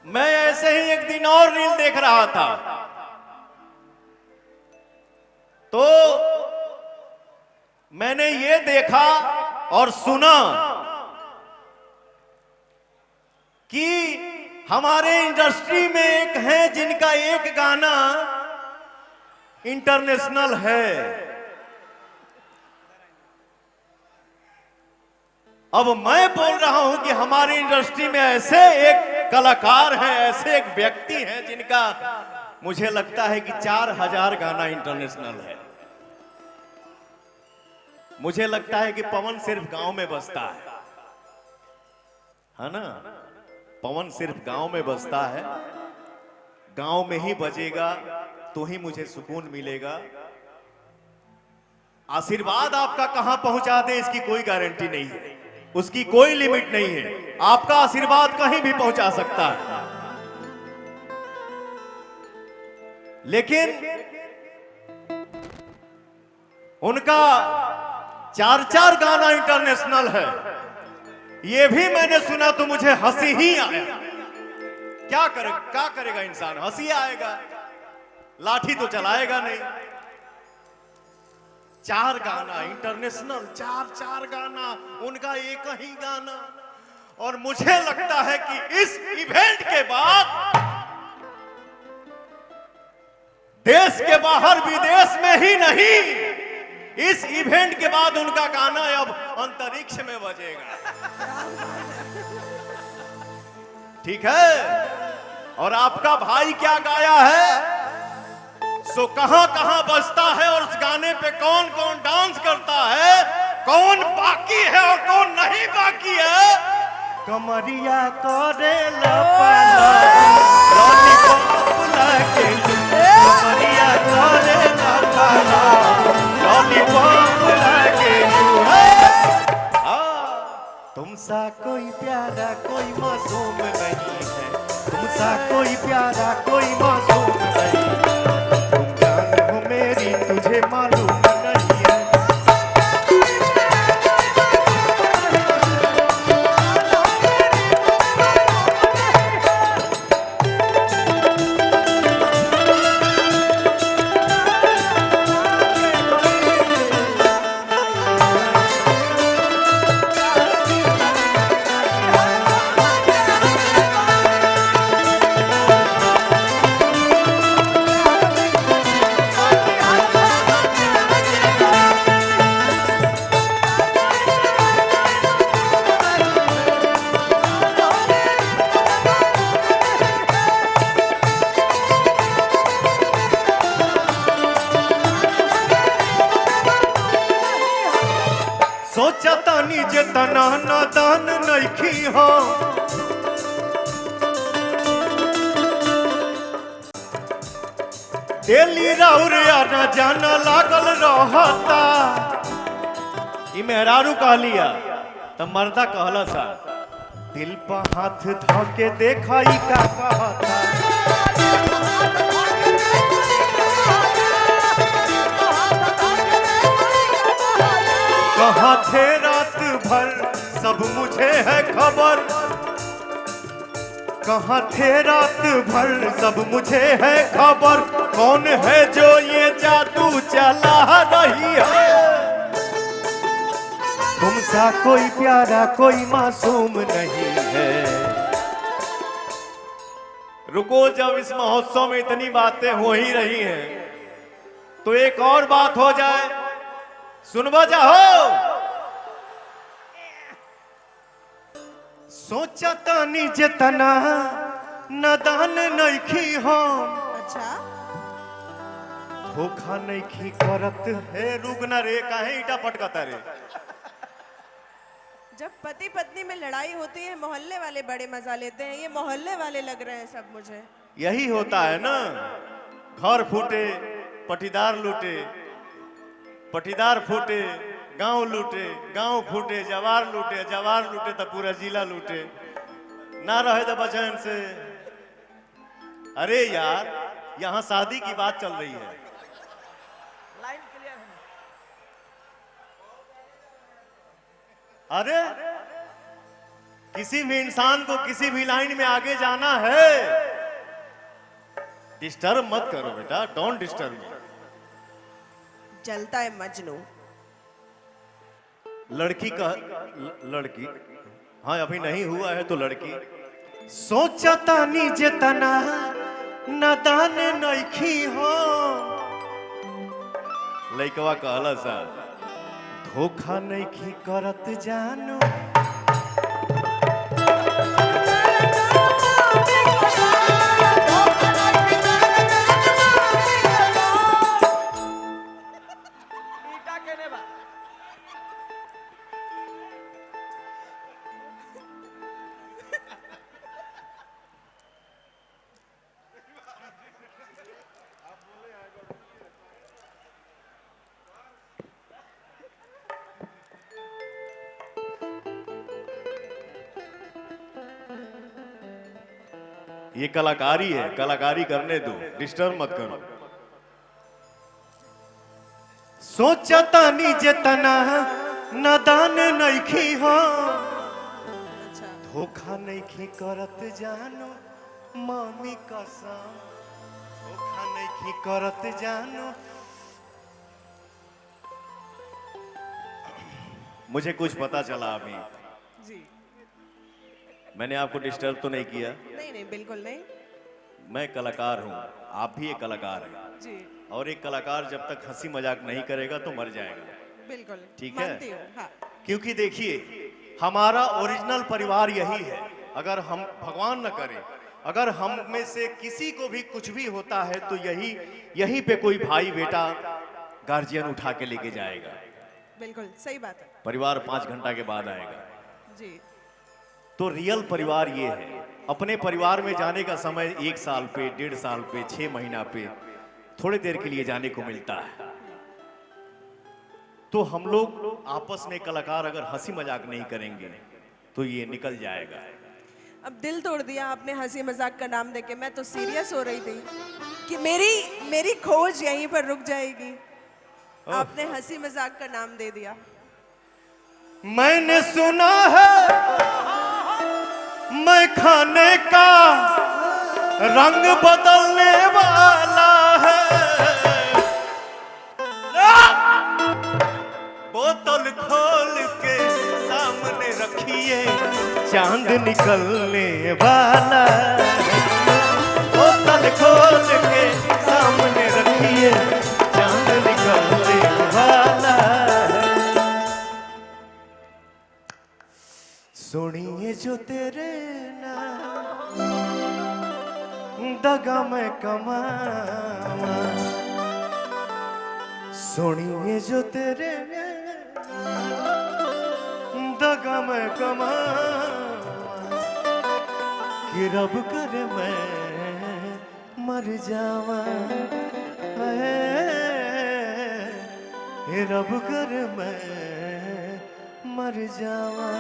मैं ऐसे ही एक दिन और रील देख रहा था तो मैंने ये देखा और सुना कि हमारे इंडस्ट्री में एक है जिनका एक गाना इंटरनेशनल है। अब मैं बोल रहा हूं कि हमारी इंडस्ट्री में ऐसे एक कलाकार हैं, ऐसे एक व्यक्ति हैं जिनका मुझे लगता है कि 4000 गाना इंटरनेशनल है। मुझे लगता है कि पवन सिर्फ गांव में बसता है ना? पवन सिर्फ गांव में बसता है, गांव में ही बजेगा तो ही मुझे सुकून मिलेगा। आशीर्वाद आपका कहां पहुंचा दे इसकी कोई गारंटी नहीं है, उसकी कोई लिमिट नहीं है। आपका आशीर्वाद कहीं भी पहुंचा सकता है, लेकिन उनका 4 गाना इंटरनेशनल है। ये भी मैंने सुना तो मुझे हंसी ही आया। क्या करेगा इंसान? हंसी आएगा, लाठी तो चलाएगा नहीं। 4 गाना इंटरनेशनल, 4 गाना, उनका एक ही गाना। और मुझे लगता है कि इस इवेंट के बाद देश के बाहर विदेश में ही नहीं, इस इवेंट के बाद उनका गाना अब अंतरिक्ष में बजेगा। ठीक है? और आपका भाई क्या गाया है सो कहां कहां बजता है, और उस गाने पे कौन कौन डांस करता है, कौन बाकी है और कौन नहीं बाकी है। कमरिया करे लपला लॉलीपॉप लाके, कमरिया करे लपला लॉलीपॉप लाके। तुमसा कोई प्यारा कोई मासूम नहीं है, तुमसा कोई प्यारा कोई मासूम नहीं है। तुम जान हो मेरी तुझे मालूम नहीं है। सोचतानी जे तना नादान नइखी हो, डेली राउर आना जाना लागल रहता। ई मेहरारू कह लिया तो मर्दा कहला सा, दिल पर हाथ धोके देखा ई का कहता। कहाँ थे रात भर सब मुझे है खबर, कहाँ थे रात भर सब मुझे है खबर। कौन है जो ये जादू चला रही है। तुमसा कोई प्यारा कोई मासूम नहीं है। रुको, जब इस महोत्सव में इतनी बातें हो ही रही हैं तो एक और बात हो जाए, सुनवा चाहो। सोचतानी जितना नदान नइखी हो, अच्छा धोखा नइखी करत है। रुगना रे, काहे ईटा पटकता रे। जब पति पत्नी में लड़ाई होती है मोहल्ले वाले बड़े मजा लेते हैं, ये मोहल्ले वाले लग रहे हैं सब मुझे। यही होता है ना, घर फूटे पटीदार लूटे, पटीदार फूटे गांव लूटे, गांव फूटे जवार लूटे, जवार लूटे तो पूरा जिला लूटे। ना रहे तो बचन से। अरे यार, यहाँ शादी की बात चल रही है। लाइन क्लियर है। अरे किसी भी इंसान को किसी भी लाइन में आगे जाना है, डिस्टर्ब मत करो बेटा, डोंट डिस्टर्ब मी। जलता है मजनू। लड़की का लड़की, हाँ अभी नहीं हुआ है तो लड़की। सोचता नी जितना नादान नइखी हो, लइकवा कहला सा धोखा नइखी करत जानो। ईटा केने बा ये कलाकारी है, कलाकारी करने दो, डिस्टर्ब मत करो। सोचता नी जितना नादान नइखी हो, अच्छा धोखा नइखी करत जानो मम्मी कसम, धोखा नइखी करत जानो। मुझे कुछ पता चला अभी, जी। मैंने आपको डिस्टर्ब तो नहीं किया? नहीं नहीं बिल्कुल नहीं। मैं कलाकार हूँ, आप भी एक कलाकार हैं, जी और एक कलाकार जब तक हंसी मजाक नहीं करेगा तो मर जाएगा। बिल्कुल ठीक है? मानती हूँ, हाँ। क्योंकि देखिए हमारा ओरिजिनल परिवार यही है। अगर हम भगवान न करे, अगर हम में से किसी को भी कुछ भी होता है तो यही पे कोई भाई बेटा गार्जियन उठा के लेके जाएगा। बिल्कुल सही बात है। परिवार 5 घंटा के बाद आएगा। जी तो रियल परिवार ये है। अपने परिवार में जाने का समय 1 साल पे, 1.5 साल पे, 6 महीना पे, थोड़ी देर के लिए जाने को मिलता है। तो हम लोग आपस में कलाकार अगर हंसी मजाक नहीं करेंगे तो ये निकल जाएगा। अब दिल तोड़ दिया आपने हंसी मजाक का नाम देके। मैं तो सीरियस हो रही थी कि मेरी खोज यहीं पर रुक जाएगी। आपने हंसी मजाक का नाम दे दिया। मैंने सुना है मैं खाने का रंग बदलने वाला है, बोतल खोल के सामने रखिए चांद निकलने वाला है। बोतल खोल के सामने रखिए चांद निकलने वाला है। सुनिए जो तेरे नाम दगा मैं कमावा, सुनिए जो तेरे दगा मैं कमावा, कि रब करे मैं मर जावा, रब करे मैं मर जावा।